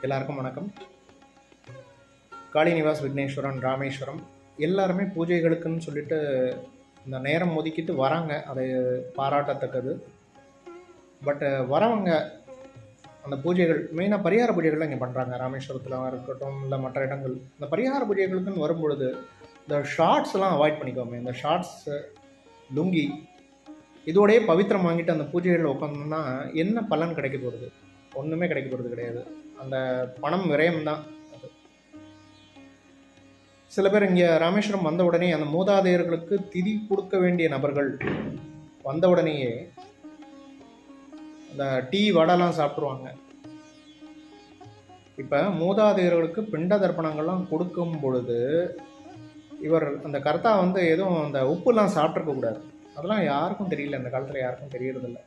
எல்லாருக்கும் வணக்கம். காளிநிவாஸ் விக்னேஸ்வரன் ராமேஸ்வரம் எல்லாருமே பூஜைகளுக்குன்னு சொல்லிட்டு இந்த நேரம் ஒதுக்கிட்டு வராங்க. அது பாராட்டத்தக்கது. பட் வரவங்க அந்த பூஜைகள் மெயினாக பரிகார பூஜைகள்லாம் இங்கே பண்ணுறாங்க. ராமேஸ்வரத்தில் இருக்கட்டும், இல்லை மற்ற இடங்கள். இந்த பரிகார பூஜைகளுக்குன்னு வரும்பொழுது இந்த ஷார்ட்ஸ்லாம் அவாய்ட் பண்ணிக்கோங்க. இந்த ஷார்ட்ஸு, லுங்கி இதோடையே பவித்திரம் வாங்கிட்டு அந்த பூஜைகளில் உட்காந்தோம்னா என்ன பலன் கிடைக்க போகிறது? ஒன்றுமே கிடைக்க போகிறது கிடையாது. அந்த பணம் விரயம்தான் அது. சில பேர் இங்கே ராமேஸ்வரம் வந்த உடனே அந்த மூதாதையர்களுக்கு திதி கொடுக்க வேண்டிய நபர்கள் வந்த உடனேயே அந்த டீ வடைலாம் சாப்பிட்ருவாங்க. இப்போ மூதாதையர்களுக்கு பிண்ட தர்ப்பணங்கள்லாம் கொடுக்கும் பொழுது இவர் அந்த கர்த்தா எதுவும் அந்த உப்புலாம் சாப்பிட்ருக்க கூடாது. அதெல்லாம் யாருக்கும் தெரியல, இந்த காலத்தில் யாருக்கும் தெரியறதில்ல.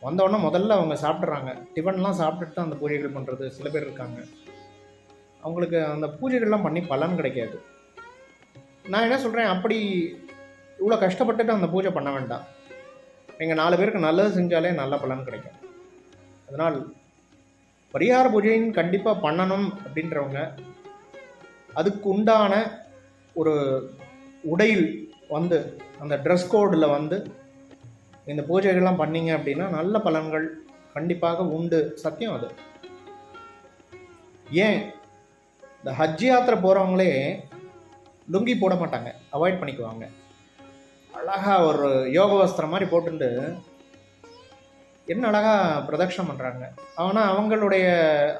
வந்தோடனே முதல்ல அவங்க சாப்பிட்றாங்க. டிஃபன்லாம் சாப்பிட்டுட்டு தான் அந்த பூஜைகள் பண்ணுறது சில பேர் இருக்காங்க. அவங்களுக்கு அந்த பூஜைகள்லாம் பண்ணி பலன் கிடைக்காது. நான் என்ன சொல்கிறேன், அப்படி இவ்வளோ கஷ்டப்பட்டுட்டு அந்த பூஜை பண்ண வேண்டாம். நீங்கள் 4 பேருக்கு நல்லது செஞ்சாலே நல்ல பலன் கிடைக்கும். அதனால் பரிகார பூஜைன்னு கண்டிப்பாக பண்ணணும் அப்படின்றவங்க அதுக்கு உண்டான ஒரு உடையில் அந்த ட்ரெஸ் கோடில் இந்த பூஜைகள்லாம் பண்ணீங்க அப்படின்னா நல்ல பலன்கள் கண்டிப்பாக உண்டு. சத்தியம் அது. ஏன் இந்த ஹஜ் யாத்திரை போகிறவங்களே லுங்கி போட மாட்டாங்க, அவாய்ட் பண்ணிக்குவாங்க. அழகாக ஒரு யோக வஸ்திரம் மாதிரி போட்டுட்டு என்ன அழகாக பிரதட்சணம் பண்ணுறாங்க. ஆனால் அவங்களுடைய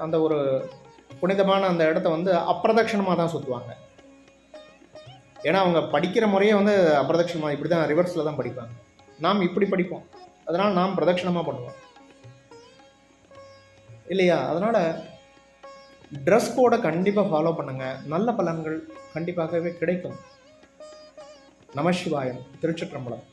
அந்த ஒரு புனிதமான அந்த இடத்த அப்பிரதட்சணமாக தான் சுற்றுவாங்க. ஏன்னா அவங்க படிக்கிற முறையே அப்பிரதட்சணமாக இப்படி தான் ரிவர்ஸில் தான் படிப்பாங்க. நாம் இப்படி படிப்போம், அதனால் நாம் பிரதட்சணமாக பண்ணுவோம் இல்லையா? அதனால் ட்ரெஸ் கோடை கண்டிப்பாக ஃபாலோ பண்ணுங்கள். நல்ல பலன்கள் கண்டிப்பாகவே கிடைக்கும். நமசிவாயம். திருச்சிற்றம்பலம்.